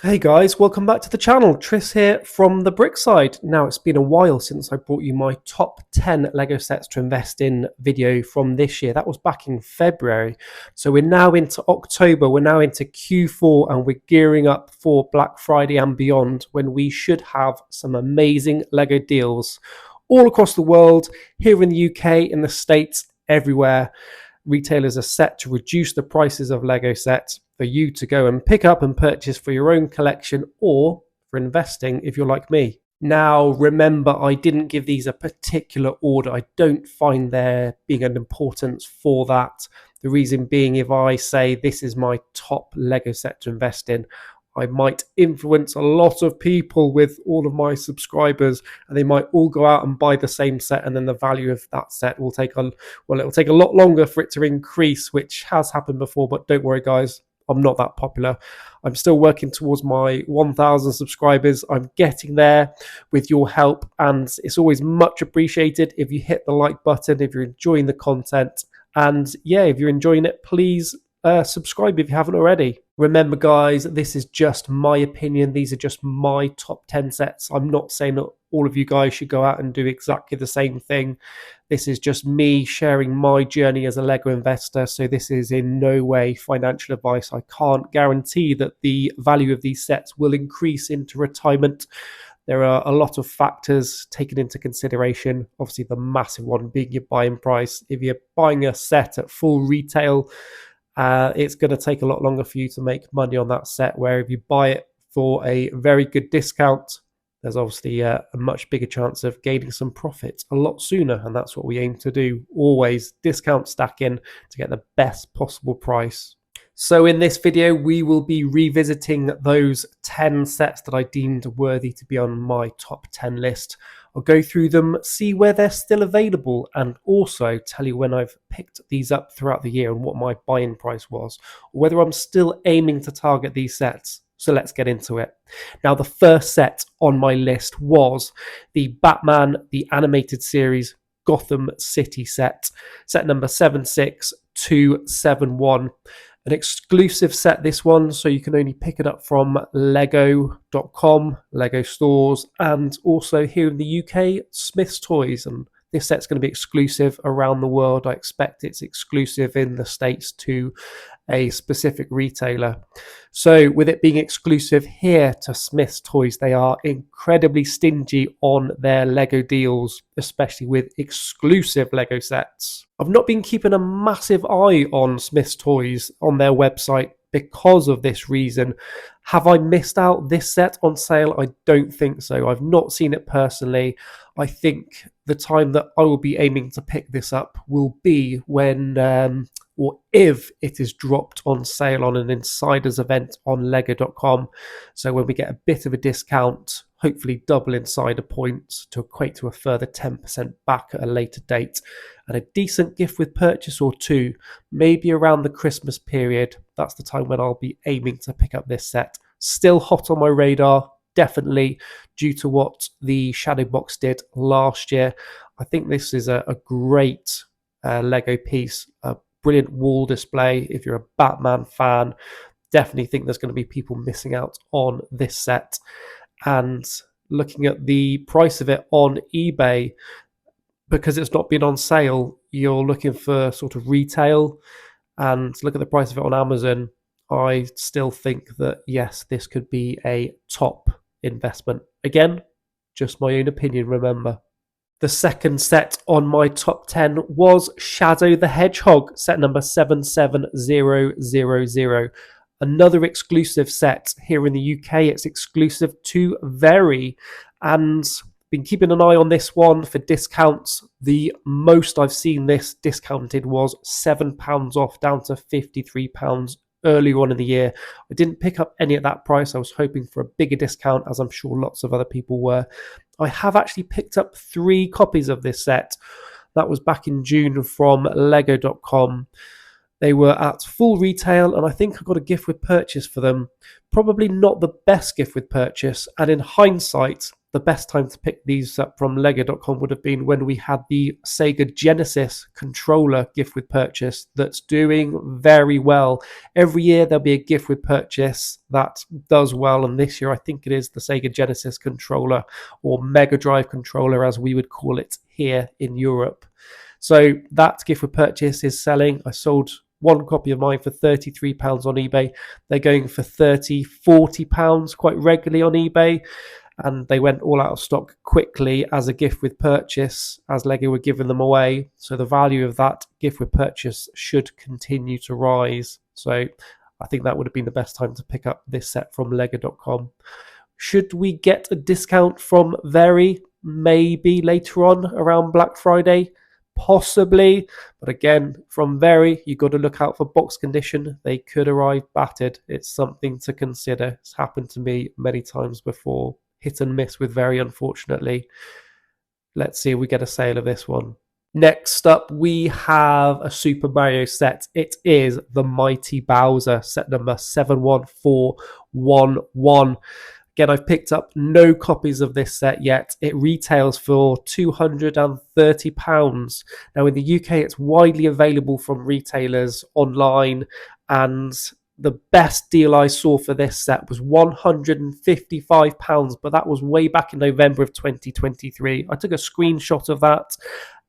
Hey guys, welcome back to the channel. Tris here from the brick side. Now, it's been a while since I brought you my top 10 Lego sets to invest in video from this year. That was back in February. So we're now into October, we're now into Q4, and we're gearing up for Black Friday and beyond, when we should have some amazing Lego deals all across the world, here in the UK, in the States, everywhere. Retailers are set to reduce the prices of Lego sets for you to go and pick up and purchase for your own collection or for investing if you're like me. Now, remember, I didn't give these a particular order. I don't find there being an importance for that. The reason being, if I say this is my top Lego set to invest in, I might influence a lot of people with all of my subscribers, and they might all go out and buy the same set, and then the value of that set will take it'll take a lot longer for it to increase, which has happened before. But don't worry, guys, I'm not that popular. I'm still working towards my 1,000 subscribers. I'm getting there with your help, and it's always much appreciated if you hit the like button if you're enjoying the content. And yeah, if you're enjoying it, please subscribe if you haven't already. Remember, guys, this is just my opinion. These are just my top 10 sets. I'm not saying that all of you guys should go out and do exactly the same thing. This is just me sharing my journey as a Lego investor. So this is in no way financial advice. I can't guarantee that the value of these sets will increase into retirement. There are a lot of factors taken into consideration. Obviously, the massive one being your buying price. If you're buying a set at full retail, it's going to take a lot longer for you to make money on that set, where if you buy it for a very good discount, there's obviously a much bigger chance of gaining some profit a lot sooner, and that's what we aim to do. Always discount stacking to get the best possible price. So in this video, we will be revisiting those 10 sets that I deemed worthy to be on my top 10 list. I'll go through them, see where they're still available, and also tell you when I've picked these up throughout the year and what my buying price was, or whether I'm still aiming to target these sets. So let's get into it. Now, the first set on my list was the Batman, the animated series, Gotham City set number 76271. An exclusive set, this one, so you can only pick it up from lego.com, Lego stores, and also here in the UK, Smith's Toys. And this set's going to be exclusive around the world. I expect it's exclusive in the States to a specific retailer. So with it being exclusive here to Smith's Toys, they are incredibly stingy on their Lego deals, especially with exclusive Lego sets. I've not been keeping a massive eye on Smith's Toys on their website because of this reason. Have I missed out this set on sale? I don't think so. I've not seen it personally. I think the time that I will be aiming to pick this up will be when or if it is dropped on sale on an insiders event on lego.com. So when we get a bit of a discount, hopefully double insider points to equate to a further 10% back at a later date, and a decent gift with purchase or two, maybe around the Christmas period. That's the time when I'll be aiming to pick up this set. Still hot on my radar, definitely, due to what the Shadow Box did last year. I think this is a great Lego piece, a brilliant wall display. If you're a Batman fan, definitely think there's going to be people missing out on this set. And looking at the price of it on eBay, because it's not been on sale, you're looking for sort of retail, and look at the price of it on Amazon. I still think that, yes, this could be a top investment. Again, just my own opinion, remember. The second set on my top 10 was Shadow the Hedgehog, set number 77000. Another exclusive set here in the UK. It's exclusive to Very, and been keeping an eye on this one for discounts. The most I've seen this discounted was £7 off, down to £53 earlier on in the year. I didn't pick up any at that price. I was hoping for a bigger discount, as I'm sure lots of other people were. I have actually picked up 3 copies of this set. That was back in June from lego.com. They were at full retail, and I think I got a gift with purchase for them. Probably not the best gift with purchase, and in hindsight, the best time to pick these up from Lego.com would have been when we had the Sega Genesis controller gift with purchase that's doing very well. Every year there'll be a gift with purchase that does well, and this year I think it is the Sega Genesis controller, or Mega Drive controller as we would call it here in Europe. So that gift with purchase is selling. I sold one copy of mine for £33 on eBay. They're going for £30, £40 quite regularly on eBay. And they went all out of stock quickly as a gift with purchase, as Lego were giving them away. So the value of that gift with purchase should continue to rise. So I think that would have been the best time to pick up this set from Lego.com. Should we get a discount from Very? Maybe later on around Black Friday? Possibly. But again, from Very, you've got to look out for box condition. They could arrive battered. It's something to consider. It's happened to me many times before. Hit and miss with Very, unfortunately. Let's see if we get a sale of this one. Next up, we have a Super Mario set. It is the Mighty Bowser, set number 71411. Again, I've picked up no copies of this set yet. It retails for £230. Now, in the UK, it's widely available from retailers online, and the best deal I saw for this set was £155, but that was way back in November of 2023. I took a screenshot of that,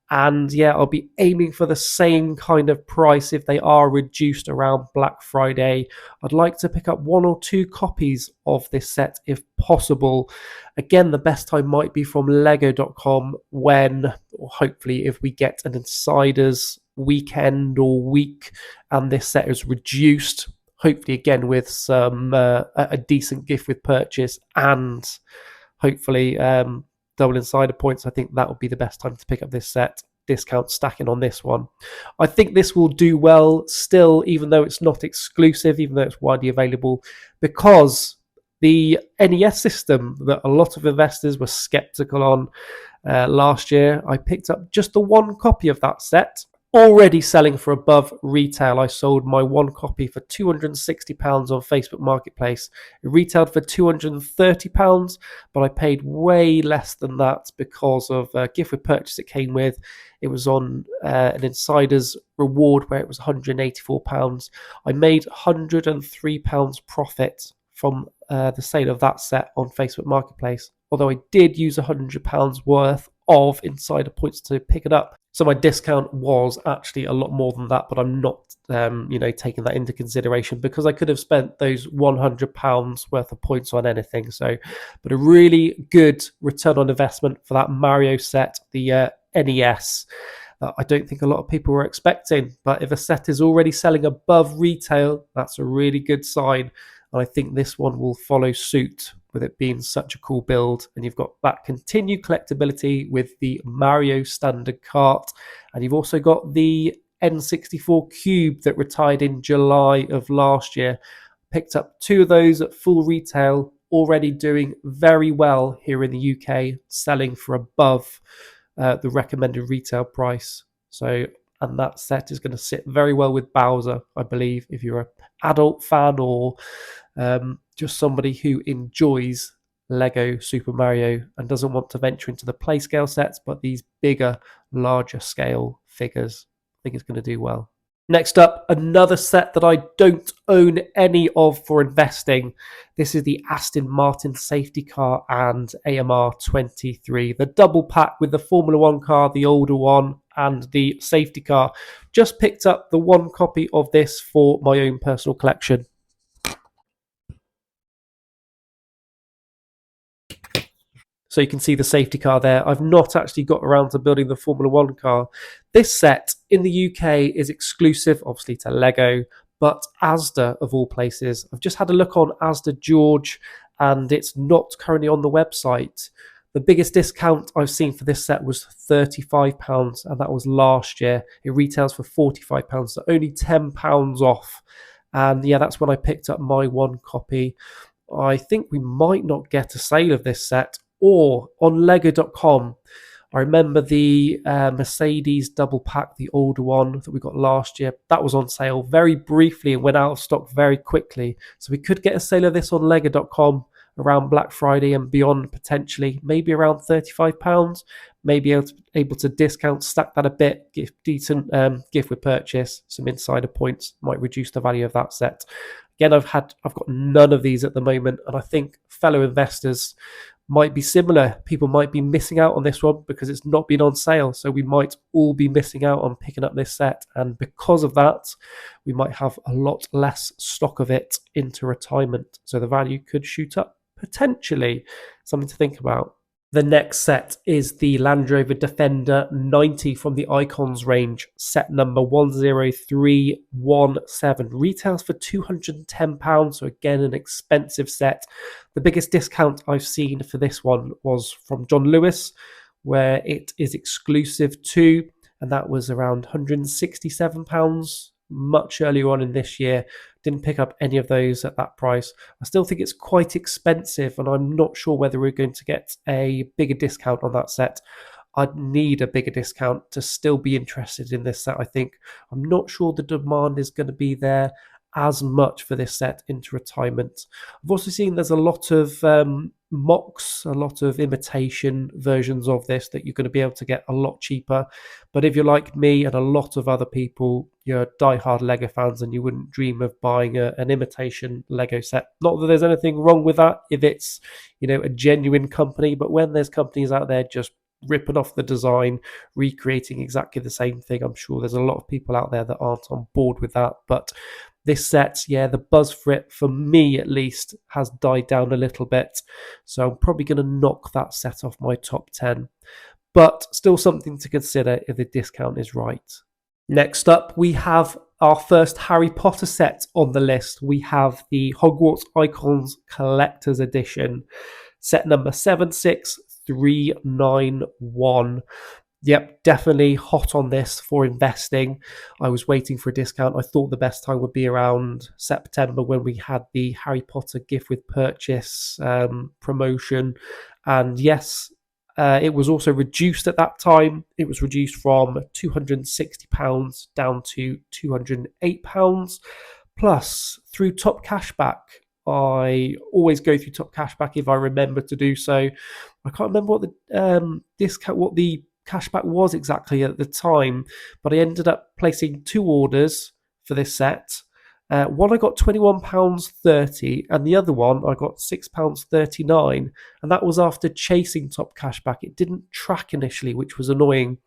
and yeah, I'll be aiming for the same kind of price if they are reduced around Black Friday. I'd like to pick up 1 or 2 copies of this set if possible. Again, the best time might be from Lego.com when, or hopefully if we get an insider's weekend or week and this set is reduced, hopefully again with some a decent gift with purchase and hopefully double insider points. I think that would be the best time to pick up this set. Discount stacking on this one. I think this will do well still, even though it's not exclusive, even though it's widely available, because the NES system that a lot of investors were skeptical on last year, I picked up just the one copy of that set. Already selling for above retail. I sold my one copy for £260 on Facebook Marketplace. It retailed for £230, but I paid way less than that because of a gift with purchase it came with. It was on an insider's reward where it was £184. I made £103 profit from the sale of that set on Facebook Marketplace, although I did use £100 worth of insider points to pick it up. So my discount was actually a lot more than that, but I'm not, taking that into consideration because I could have spent those £100 worth of points on anything. So, but a really good return on investment for that Mario set, the NES. I don't think a lot of people were expecting, but if a set is already selling above retail, that's a really good sign. And I think this one will follow suit with it being such a cool build. And you've got that continued collectability with the Mario standard cart. And you've also got the N64 Cube that retired in July of last year. Picked up 2 of those at full retail, already doing very well here in the UK, selling for above the recommended retail price. So, and that set is going to sit very well with Bowser, I believe, if you're an adult fan or just somebody who enjoys Lego Super Mario and doesn't want to venture into the play scale sets, but these bigger, larger scale figures. I think it's going to do well. Next up, another set that I don't own any of for investing. This is the Aston Martin safety car and AMR 23. The double pack with the Formula 1 car, the older one, and the safety car. Just picked up the one copy of this for my own personal collection. So you can see the safety car there. I've not actually got around to building the Formula 1 car. This set in the UK is exclusive, obviously, to Lego, but Asda, of all places. I've just had a look on Asda George, and it's not currently on the website. The biggest discount I've seen for this set was £35, and that was last year. It retails for £45, so only £10 off. And yeah, that's when I picked up my one copy. I think we might not get a sale of this set. Or on Lego.com, I remember the Mercedes double pack, the older one that we got last year. That was on sale very briefly and went out of stock very quickly. So we could get a sale of this on Lego.com. around Black Friday and beyond, potentially, maybe around £35. Maybe able to discount, stack that a bit, give decent gift with purchase, some insider points, might reduce the value of that set. Again, I've got none of these at the moment, and I think fellow investors might be similar. People might be missing out on this one because it's not been on sale. So we might all be missing out on picking up this set. And because of that, we might have a lot less stock of it into retirement. So the value could shoot up potentially. Something to think about. The next set is the Land Rover Defender 90 from the Icons range, set number 10317. Retails for £210, so again, an expensive set. The biggest discount I've seen for this one was from John Lewis, where it is exclusive to, and that was around £167, much earlier on in this year. Didn't pick up any of those at that price. I still think it's quite expensive, and I'm not sure whether we're going to get a bigger discount on that set. I'd need a bigger discount to still be interested in this set, I think. I'm not sure the demand is going to be there as much for this set into retirement. I've also seen there's a lot of mocks, a lot of imitation versions of this that you're going to be able to get a lot cheaper. But if you're like me and a lot of other people, you're diehard Lego fans and you wouldn't dream of buying an imitation Lego set. Not that there's anything wrong with that if it's, a genuine company, but when there's companies out there just ripping off the design, recreating exactly the same thing, I'm sure there's a lot of people out there that aren't on board with that. But this set, the buzz for it, for me at least, has died down a little bit. So I'm probably going to knock that set off my top 10. But still something to consider if the discount is right. Next up, we have our first Harry Potter set on the list. We have the Hogwarts Icons Collector's Edition, set number 76391. Yep, definitely hot on this for investing. I was waiting for a discount. I thought the best time would be around September when we had the Harry Potter gift with purchase promotion. And yes, it was also reduced at that time. It was reduced from £260 down to £208. Plus, through Top Cashback, I always go through Top Cashback if I remember to do so. I can't remember what the cashback was exactly at the time, but I ended up placing two orders for this set. One I got £21.30 and the other one I got £6.39, and that was after chasing Top Cashback. It didn't track initially, which was annoying.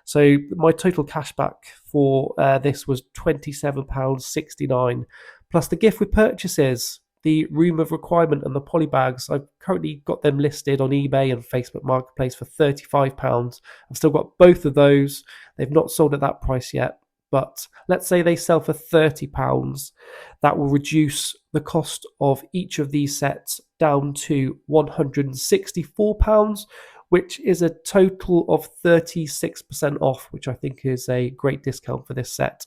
So my total cashback for this was £27.69, plus the gift with purchases, the Room of Requirement and the polybags. I've currently got them listed on eBay and Facebook Marketplace for £35. I've still got both of those. They've not sold at that price yet, but let's say they sell for £30. That will reduce the cost of each of these sets down to £164, which is a total of 36% off, which I think is a great discount for this set.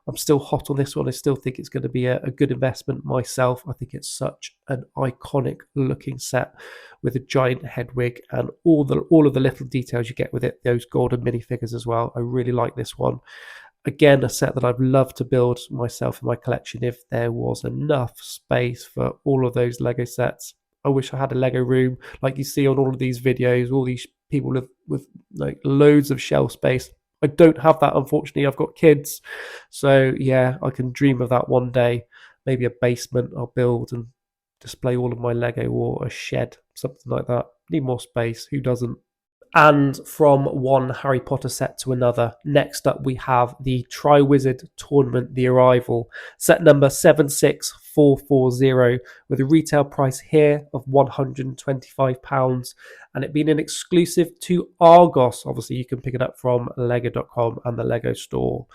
I'm still hot on this one. I still think it's going to be a good investment myself. I think it's such an iconic looking set with a giant head wig and all of the little details you get with it, those golden minifigures as well. I really like this one. Again, a set that I'd love to build myself in my collection if there was enough space for all of those Lego sets. I wish I had a Lego room like you see on all of these videos, all these people with like loads of shelf space. I don't have that, unfortunately. I've got kids. So yeah, I can dream of that one day. Maybe a basement I'll build and display all of my Lego, or a shed, something like that. Need more space. Who doesn't? And from one Harry Potter set to another, next up we have the Triwizard Tournament The Arrival, set number 76440, with a retail price here of £125, and it being an exclusive to Argos. Obviously, you can pick it up from Lego.com and the Lego store.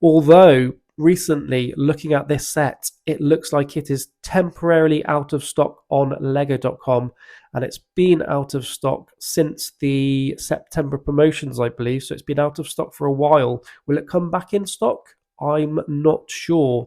Although, recently, looking at this set, it looks like it is temporarily out of stock on Lego.com, and it's been out of stock since the September promotions, I believe. So it's been out of stock for a while. Will it come back in stock? I'm not sure.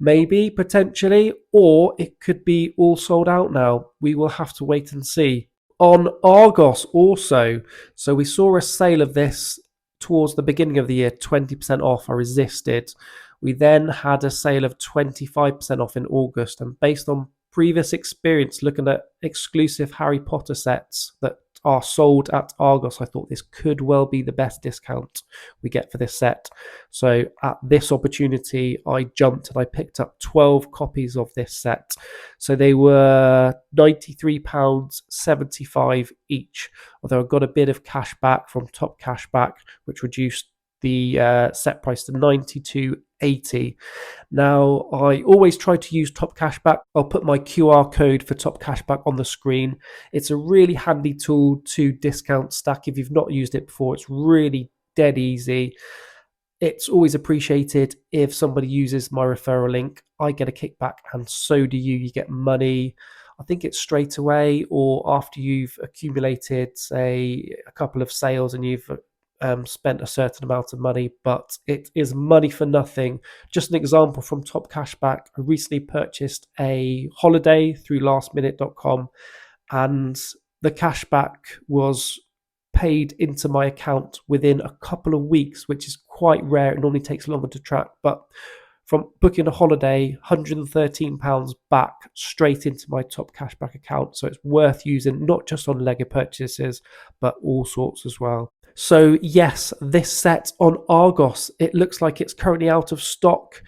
Maybe, potentially, or it could be all sold out now. We will have to wait and see. On Argos also, so we saw a sale of this towards the beginning of the year, 20% off. I resisted. We then had a sale of 25% off in August, and based on previous experience looking at exclusive Harry Potter sets that are sold at Argos, I thought this could well be the best discount we get for this set. So at this opportunity, I jumped and I picked up 12 copies of this set. So they were £93.75 each, although I got a bit of cash back from Top Cashback, which reduced the set price to £92.80. Now, I always try to use Top Cashback. I'll put my QR code for Top Cashback on the screen. It's a really handy tool to discount stack. If you've not used it before, it's really dead easy. It's always appreciated if somebody uses my referral link. I get a kickback, and so do you. You get money. I think it's straight away or after you've accumulated, say, a couple of sales and you've spent a certain amount of money, but it is money for nothing. Just an example from Top Cashback, I recently purchased a holiday through lastminute.com, and the cashback was paid into my account within a couple of weeks, which is quite rare. It normally takes longer to track, but from booking a holiday, £113 back straight into my Top Cashback account. So it's worth using, not just on Lego purchases, but all sorts as well. So yes, this set on Argos, it looks like it's currently out of stock.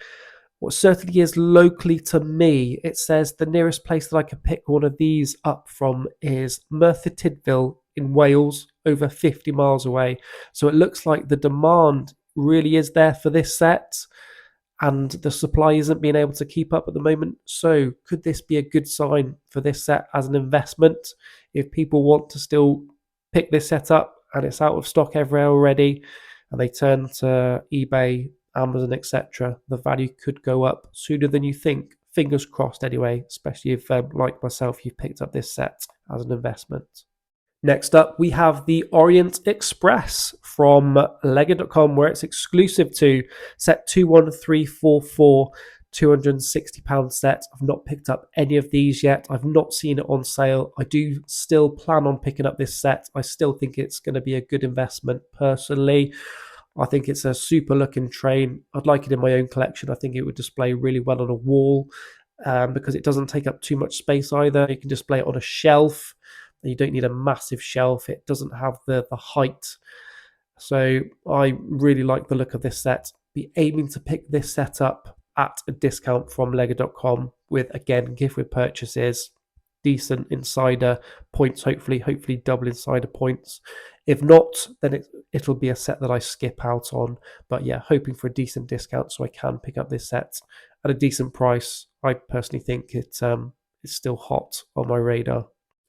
What certainly is locally to me, it says the nearest place that I could pick one of these up from is Merthyr Tydfil in Wales, over 50 miles away. So it looks like the demand really is there for this set, and the supply isn't being able to keep up at the moment. So could this be a good sign for this set as an investment? If people want to still pick this set up and it's out of stock everywhere already, and they turn to eBay, Amazon, etc., the value could go up sooner than you think. Fingers crossed anyway, especially if, like myself, you've picked up this set as an investment. Next up, we have the Orient Express from Lego.com, where it's exclusive to set 21344, £260 set. I've not picked up any of these yet. I've not seen it on sale. I do still plan on picking up this set. I still think it's going to be a good investment personally. I think it's a super looking train. I'd like it in my own collection. I think it would display really well on a wall because it doesn't take up too much space either. You can display it on a shelf. You don't need a massive shelf. It doesn't have the height. So I really like the look of this set. Be aiming to pick this set up at a discount from Lego.com with, again, gift with purchases, decent insider points, hopefully double insider points. If not, then it'll be a set that I skip out on. But yeah, hoping for a decent discount so I can pick up this set at a decent price. I personally think it's still hot on my radar.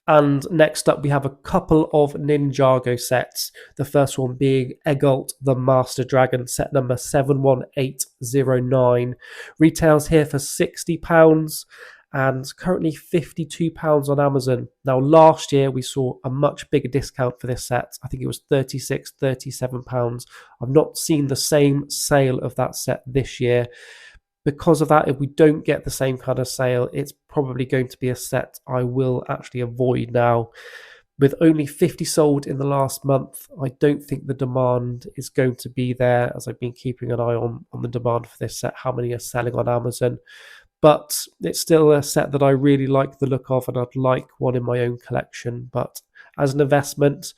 And next up, we have a couple of Ninjago sets. The first one being Egalt the Master Dragon, set number 71809. Retails here for £60 and currently £52 on Amazon. Now, last year we saw a much bigger discount for this set. I think it was £36, £37. I've not seen the same sale of that set this year. Because of that, if we don't get the same kind of sale, it's probably going to be a set I will actually avoid now. With only 50 sold in the last month, I don't think the demand is going to be there, as I've been keeping an eye on the demand for this set, how many are selling on Amazon. But it's still a set that I really like the look of, and I'd like one in my own collection. But as an investment,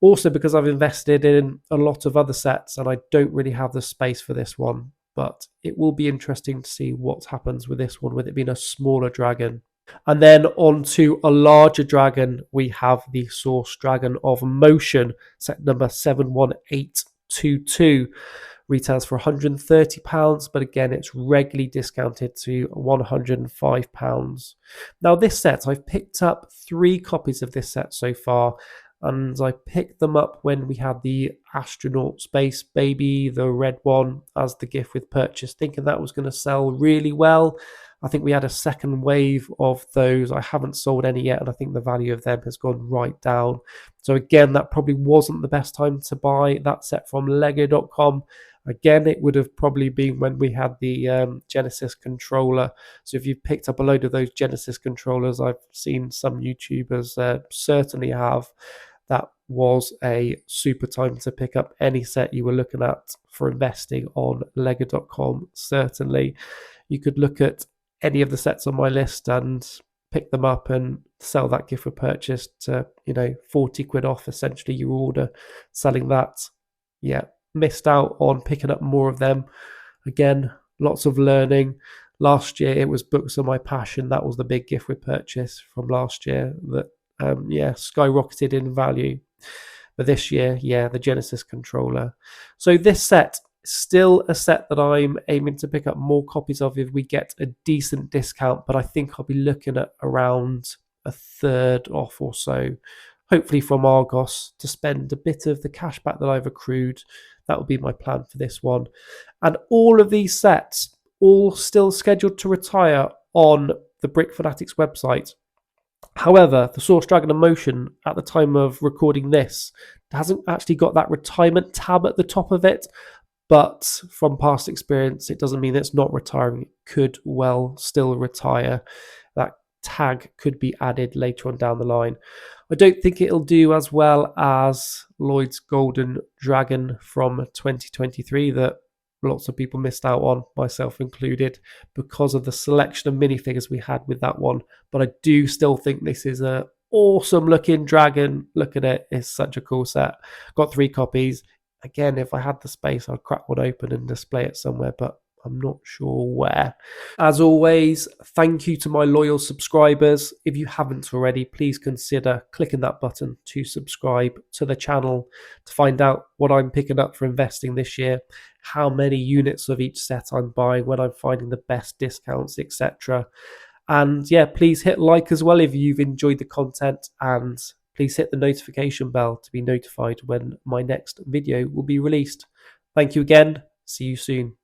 also because I've invested in a lot of other sets and I don't really have the space for this one. But it will be interesting to see what happens with this one, with it being a smaller dragon. And then on to a larger dragon, we have the Source Dragon of Motion, set number 71822. Retails for £130, but again, it's regularly discounted to £105. Now, this set, I've picked up 3 copies of this set so far, and I picked them up when we had the astronaut space baby, the red one, as the gift with purchase, thinking that was going to sell really well. I think we had a second wave of those. I haven't sold any yet, and I think the value of them has gone right down. So again, that probably wasn't the best time to buy that set from Lego.com. Again, it would have probably been when we had the Genesis controller. So if you've picked up a load of those Genesis controllers, I've seen some YouTubers certainly have, that was a super time to pick up any set you were looking at for investing on Lego.com. Certainly, you could look at any of the sets on my list and pick them up and sell that gift for purchase to, 40 quid off essentially your order, selling that. Yeah, missed out on picking up more of them. Again, lots of learning. Last year it was Books of My Passion. That was the big gift with purchase from last year that skyrocketed in value. But this year, the Genesis controller. So this set, still a set that I'm aiming to pick up more copies of if we get a decent discount, but I think I'll be looking at around a third off or so, hopefully from Argos, to spend a bit of the cash back that I've accrued. That will be my plan for this one. And all of these sets, all still scheduled to retire on the Brick Fanatics website. However, the Source Dragon Emotion at the time of recording this hasn't actually got that retirement tab at the top of it, but from past experience, it doesn't mean it's not retiring. It could well still retire. That tag could be added later on down the line. I don't think it'll do as well as Lloyd's Golden Dragon from 2023 that lots of people missed out on, myself included, because of the selection of minifigures we had with that one. But I do still think this is a awesome looking dragon. Look at it, it's such a cool set. Got 3 copies. Again, if I had the space, I'd crack one open and display it somewhere, but I'm not sure where. As always, thank you to my loyal subscribers. If you haven't already, please consider clicking that button to subscribe to the channel to find out what I'm picking up for investing this year, how many units of each set I'm buying, when I'm finding the best discounts, etc. And please hit like as well if you've enjoyed the content, and please hit the notification bell to be notified when my next video will be released. Thank you again. See you soon.